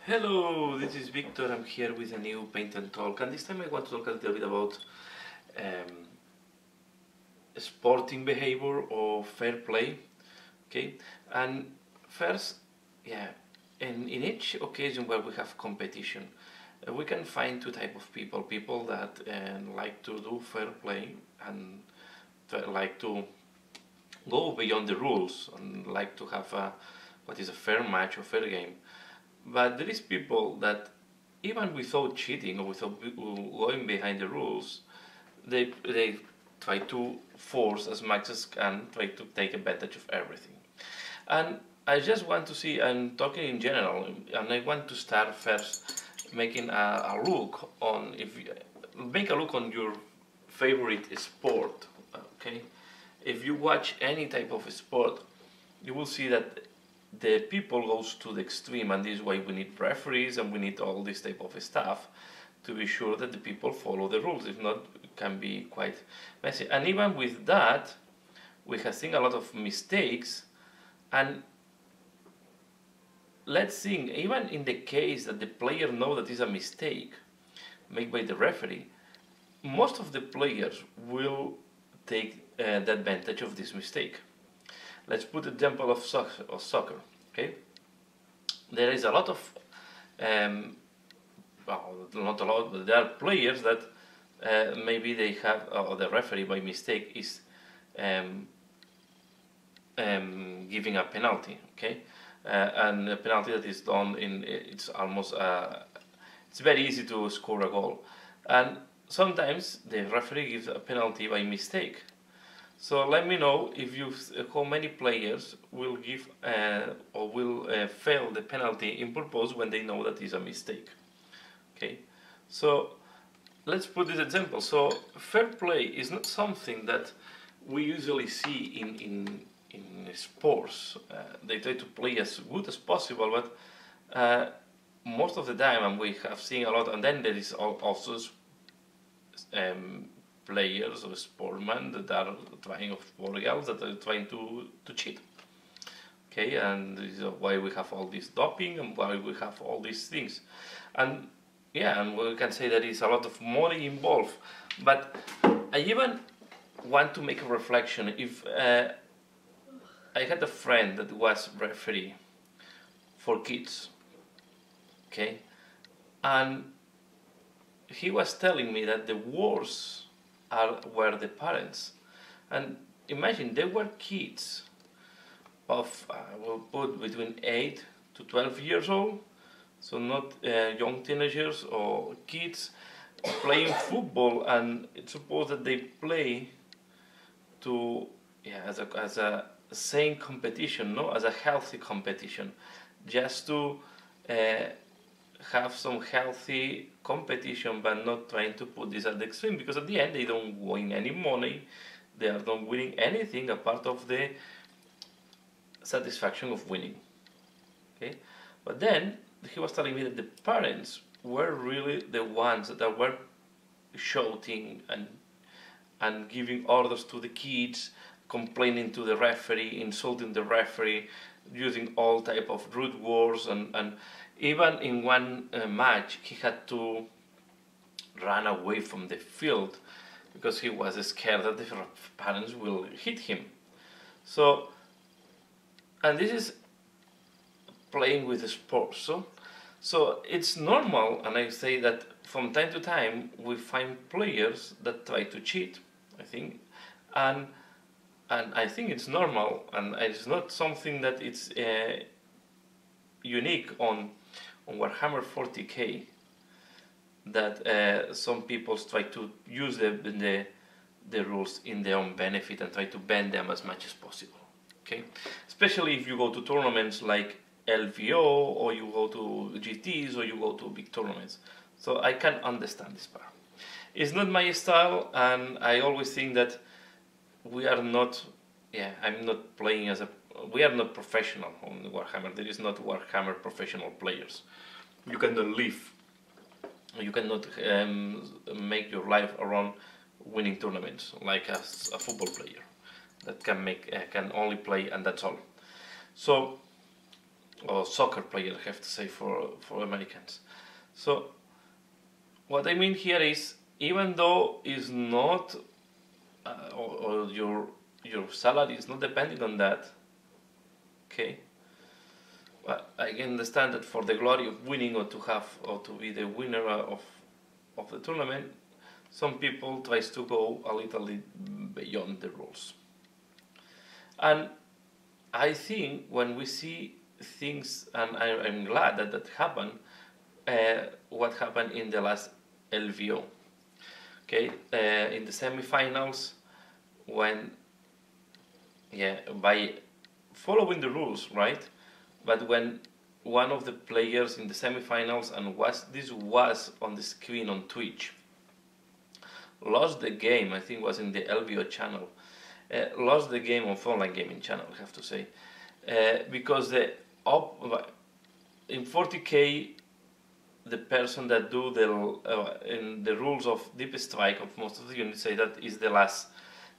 Hello, this is Victor. I'm here with a new paint and talk, and this time I want to talk a little bit about um, sporting behavior or fair play. Okay, and first, yeah, in each occasion where we have competition, we can find two type of people: people that like to do fair play and like to go beyond the rules and like to have what is a fair match or fair game. But there is people that even without cheating or without going behind the rules, they try to force as much as can, try to take advantage of everything. And I just want to see, I'm talking in general, and I want to start first making a look on if you, make a look on your favorite sport. Okay, if you watch any type of sport, you will see that the people goes to the extreme, and this is why we need referees and we need all this type of stuff to be sure that the people follow the rules. If not, it can be quite messy. And even with that, we have seen a lot of mistakes. And let's think, even in the case that the player know that is a mistake made by the referee, most of the players will take the advantage of this mistake. Let's put an example of soccer. Okay, there is a lot of, well, not a lot, but there are players that maybe they have, or the referee by mistake is giving a penalty. Okay, and a penalty that is done in, it's almost, it's very easy to score a goal, and sometimes the referee gives a penalty by mistake. So let me know if you how many players will give or will fail the penalty in purpose when they know that is a mistake. Okay, so let's put this example. So fair play is not something that we usually see in sports. They try to play as good as possible, but most of the time, and we have seen a lot. And then there is also players or sportsmen that are trying, or girls that are trying to cheat. Okay, and this is why we have all this doping and why we have all these things. And yeah, and we can say there is a lot of money involved. But I even want to make a reflection. If I had a friend that was referee for kids, okay, and he was telling me that the worst were the parents. And imagine, they were kids of, we'll put between 8 to 12 years old, so not young teenagers or kids playing football, and it's supposed that they play to, yeah, as a sane competition, no, as a healthy competition, just to have some healthy competition, but not trying to put this at the extreme, because at the end they don't win any money, they are not winning anything apart of the satisfaction of winning. Okay, but then he was telling me that the parents were really the ones that were shouting and giving orders to the kids, complaining to the referee, insulting the referee, using all type of rude words, and even in one match he had to run away from the field because he was scared that the parents will hit him. So, and this is playing with the sports. So it's normal, and I say that from time to time we find players that try to cheat, I think, and I think it's normal, and it's not something that it's unique on Warhammer 40k, that some people try to use the rules in their own benefit and try to bend them as much as possible. Okay, especially if you go to tournaments like LVO, or you go to GTs, or you go to big tournaments. So I can understand this part. It's not my style, and I always think that we are not, yeah, I'm not playing as a, we are not professional on Warhammer. There is not Warhammer professional players. You cannot live, you cannot make your life around winning tournaments like as a football player that can only play, and that's all. So or soccer player, I have to say, for Americans. So what I mean here is, even though is not or your salary is not depending on that, okay. But I can understand that for the glory of winning, or to be the winner of the tournament, some people tries to go a little beyond the rules. And I think when we see things, and I'm glad that happened, what happened in the last LVO. Okay, in the semifinals, when by following the rules, right? But when one of the players in the semifinals, and this was on the screen on Twitch, lost the game, I think it was in the LVO channel, lost the game on online gaming channel, I have to say, because in 40k, the person that do in the rules of deep strike of most of the units say that is the last.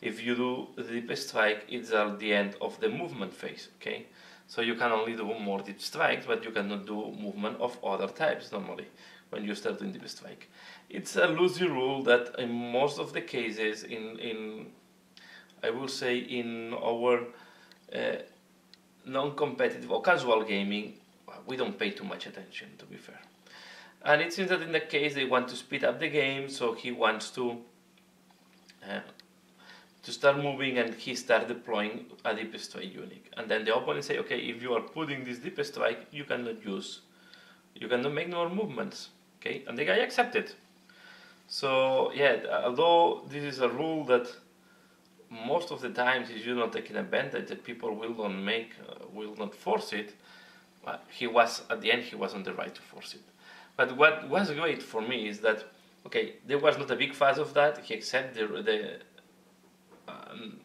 If you do the deep strike, it's at the end of the movement phase, okay? So you can only do more deep strikes, but you cannot do movement of other types normally when you start doing deep strike. It's a loosey rule that in most of the cases, I will say in our non-competitive or casual gaming, we don't pay too much attention, to be fair. And it seems that in that case they want to speed up the game, so he wants to start moving, and he start deploying a deep strike unit. And then the opponent say, okay, if you are putting this deep strike, you cannot make more movements, okay? And the guy accepted. So yeah, although this is a rule that most of the times if you're not taking advantage, that people will not force it, but at the end he was on the right to force it. But what was great for me is that, okay, there was not a big fuss of that. He accepted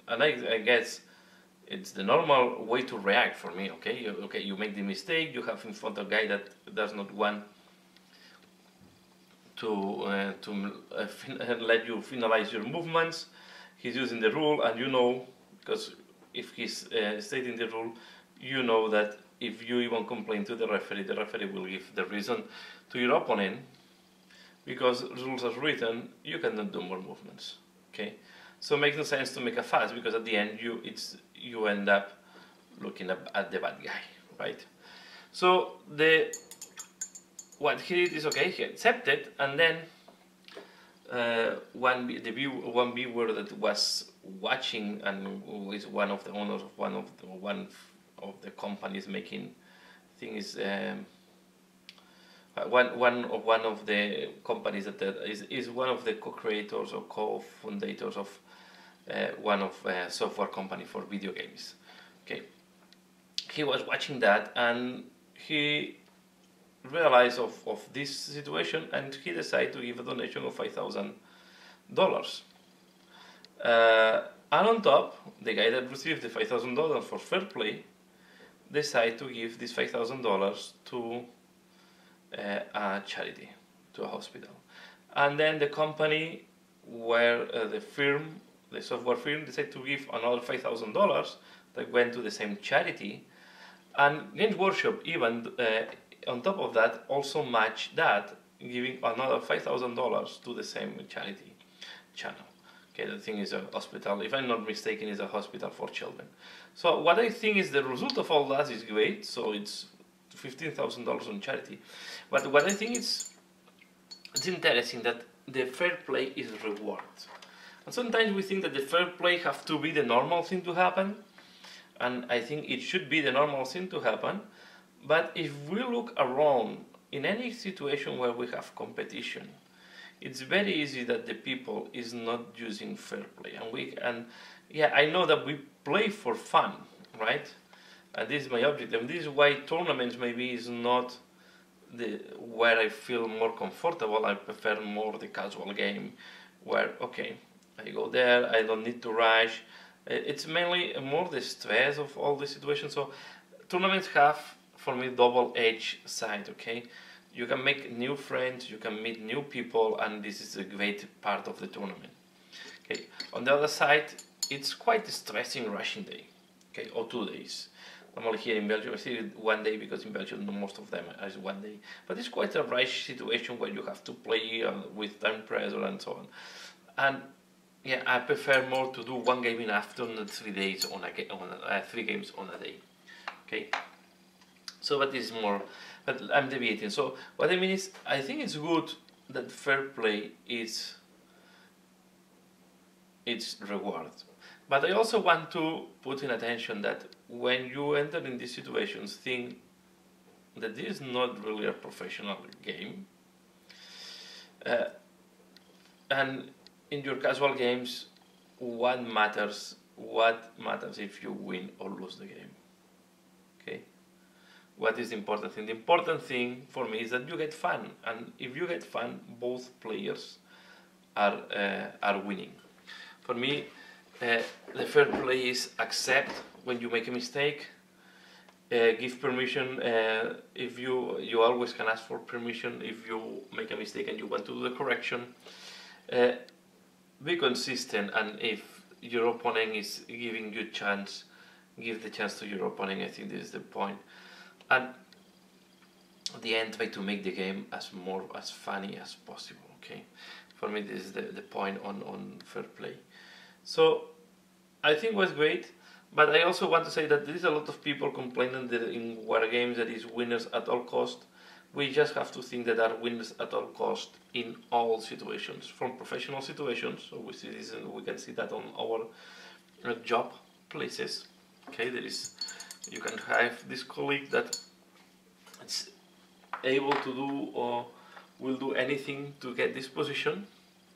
and I guess it's the normal way to react for me. Okay, you make the mistake. You have in front a guy that does not want to let you finalize your movements. He's using the rule, and because if he's stating the rule, that if you even complain to the referee will give the reason to your opponent, because rules are written, you cannot do more movements. Okay, so it makes no sense to make a fuss, because at the end you end up looking at the bad guy, right? So what he did is, okay, he accepted, and then one viewer that was watching, and who is one of the owners of one of the companies making things, one of the companies that is one of the co-creators or co-fundators of one of software company for video games. Okay, he was watching that, and he realized of this situation, and he decided to give a donation of $5,000. And on top, the guy that received the $5,000 for fair play decided to give this $5,000 to a charity, to a hospital. And then the company where the software firm, decided to give another $5,000 that went to the same charity. And Games Workshop even on top of that also matched that, giving another $5,000 to the same charity channel. Okay, the thing is a hospital, if I'm not mistaken, is a hospital for children. So what I think is the result of all that is great. So it's $15,000 on charity. But what I think it's interesting that the fair play is reward. And sometimes we think that the fair play have to be the normal thing to happen. And I think it should be the normal thing to happen. But if we look around in any situation where we have competition, it's very easy that the people is not using fair play. And yeah, I know that we play for fun, right? And this is my objective. And this is why tournaments maybe is not where I feel more comfortable. I prefer more the casual game, where okay, I go there, I don't need to rush. It's mainly more the stress of all the situations. So tournaments have, for me, double-edged side. Okay, you can make new friends, you can meet new people, and this is a great part of the tournament. Okay, on the other side, it's quite a stressing rushing day. Okay, or 2 days. Normally here in Belgium, I see it 1 day because in Belgium most of them is 1 day. But it's quite a rush situation where you have to play with time pressure and so on. And yeah, I prefer more to do 1 game in afternoon than 3 days on 3 games on a day. Okay. So that is more, but I'm deviating. So what I mean is, I think it's good that fair play is its reward. But I also want to put in attention that when you enter in these situations, think that this is not really a professional game. And in your casual games, what matters if you win or lose the game. Okay? What is the important thing? The important thing for me is that you get fun, and if you get fun, both players are winning. For me, the fair play is accept when you make a mistake, give permission if you always can ask for permission if you make a mistake and you want to do the correction. Be consistent, and if your opponent is giving you a chance, give the chance to your opponent. I think this is the point. And at the end, try to make the game as funny as possible. Okay, for me this is the point on fair play. So I think it was great, but I also want to say that there is a lot of people complaining that in war games there is winners at all cost. We just have to think that there are winners at all cost in all situations, from professional situations. So we see this, and we can see that on our job places. Okay, you can have this colleague that is able to do or will do anything to get this position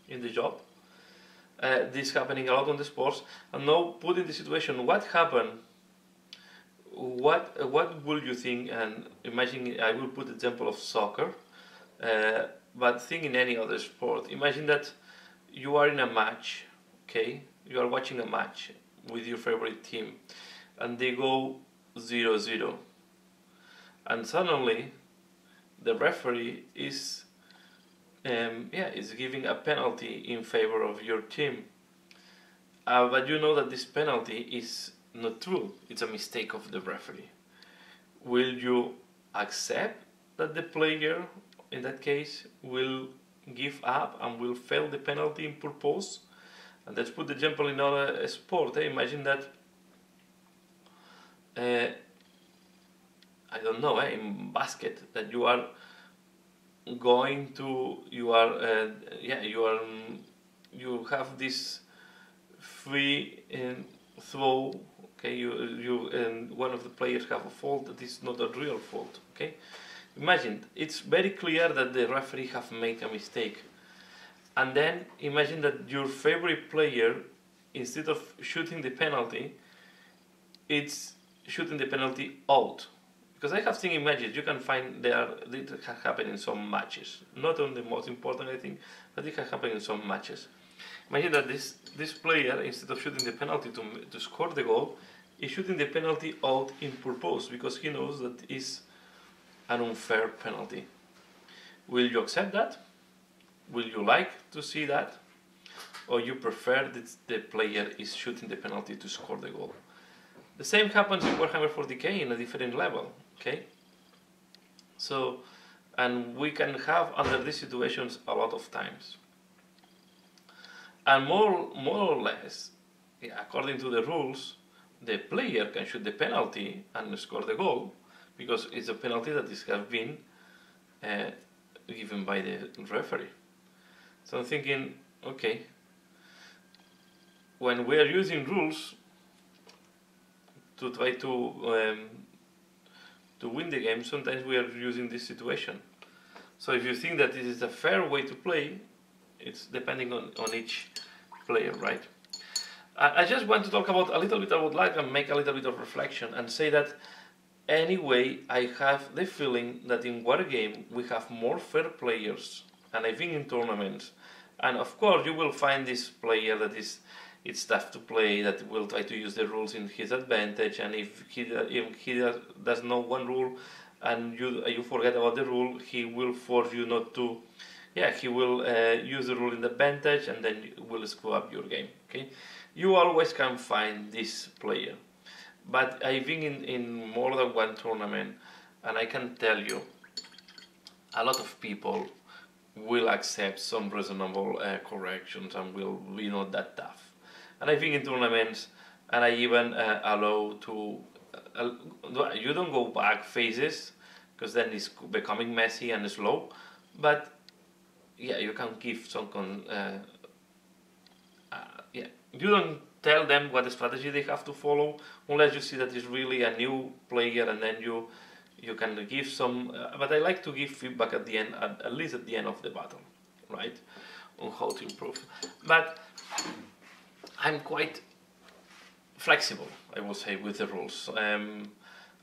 in the job. This happening a lot on the sports. And now put in the situation, what happened? What will you think? And imagine, I will put the example of soccer, but think in any other sport. Imagine that you are in a match, okay? You are watching a match with your favorite team, and they go 0-0, and suddenly the referee is giving a penalty in favor of your team, but you know that this penalty is not true, it's a mistake of the referee. Will you accept that the player in that case will give up and will fail the penalty in purpose? And let's put the example in another sport. Imagine that I don't know, in basket, that you are going to, you have this free throw, okay, one of the players have a fault that is not a real fault, okay? Imagine, it's very clear that the referee have made a mistake. And then imagine that your favorite player, instead of shooting the penalty, it's shooting the penalty out. Because I have seen images, you can find it has happened in some matches. Not on the most important, I think, but it has happened in some matches. Imagine that this player, instead of shooting the penalty to score the goal, is shooting the penalty out in purpose, because he knows that it's an unfair penalty. Will you accept that? Will you like to see that? Or you prefer that the player is shooting the penalty to score the goal? The same happens in Warhammer 40k in a different level, okay? So, and we can have under these situations a lot of times. And more or less, according to the rules, the player can shoot the penalty and score the goal, because it's a penalty that has been given by the referee. So I'm thinking, okay, when we are using rules to try to win the game, sometimes we are using this situation. So if you think that this is a fair way to play, it's depending on each player, right? I just want to talk about a little bit about life and make a little bit of reflection and say that anyway, I have the feeling that in Wargame we have more fair players, and I've been in tournaments, and of course you will find this player that it's tough to play, that will try to use the rules in his advantage, and if he does know one rule and you forget about the rule, he will force you not to. He will use the rule in the advantage, and then will screw up your game. Okay, you always can find this player, but I've been in more than one tournament, and I can tell you, a lot of people will accept some reasonable corrections and will be not that tough. And I think in tournaments, and I even allow to, you don't go back phases, because then it's becoming messy and slow, but yeah, you can give some, yeah, you don't tell them what the strategy they have to follow, unless you see that it's really a new player, and then you can give some, but I like to give feedback at the end, at least at the end of the battle, right, on how to improve. But I'm quite flexible, I will say, with the rules.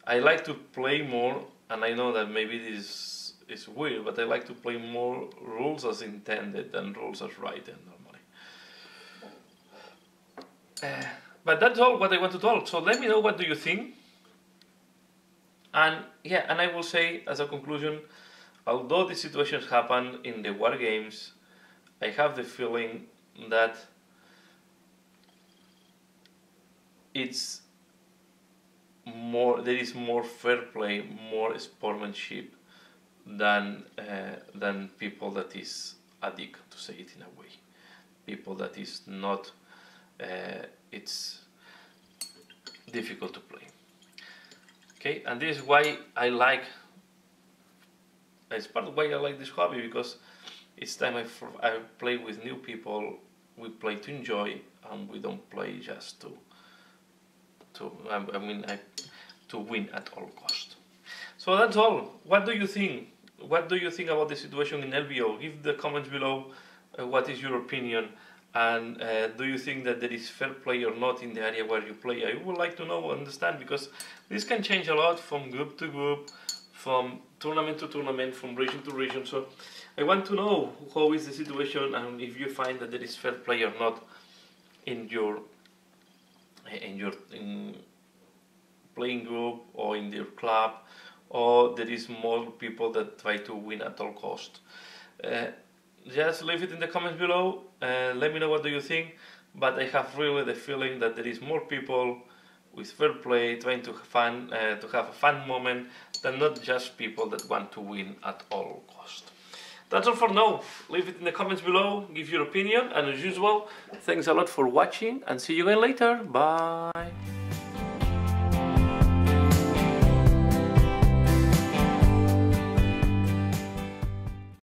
I like to play more, and I know that maybe this is weird, but I like to play more rules as intended than rules as written normally. But that's all what I want to talk. So let me know, what do you think? And yeah, and I will say as a conclusion, although these situations happen in the war games, I have the feeling that it's more, there is more fair play, more sportsmanship than people that is addicted, to say it in a way. People that is not, it's difficult to play. Okay, and this is why I like, it's part of why I like this hobby, because each time I play with new people, we play to enjoy, and we don't play just to win at all cost. So that's all. What do you think? What do you think about the situation in LVO? Give the comments below. What is your opinion? And do you think that there is fair play or not in the area where you play? I would like to know, understand, because this can change a lot from group to group, from tournament to tournament, from region to region. So I want to know how is the situation, and if you find that there is fair play or not in your playing group or in your club, or there is more people that try to win at all cost. Just leave it in the comments below. Let me know what do you think. But I have really the feeling that there is more people with fair play trying to have a fun moment, than not just people that want to win at all cost. That's all for now. Leave it in the comments below, give your opinion, and as usual, thanks a lot for watching, and see you again later. Bye.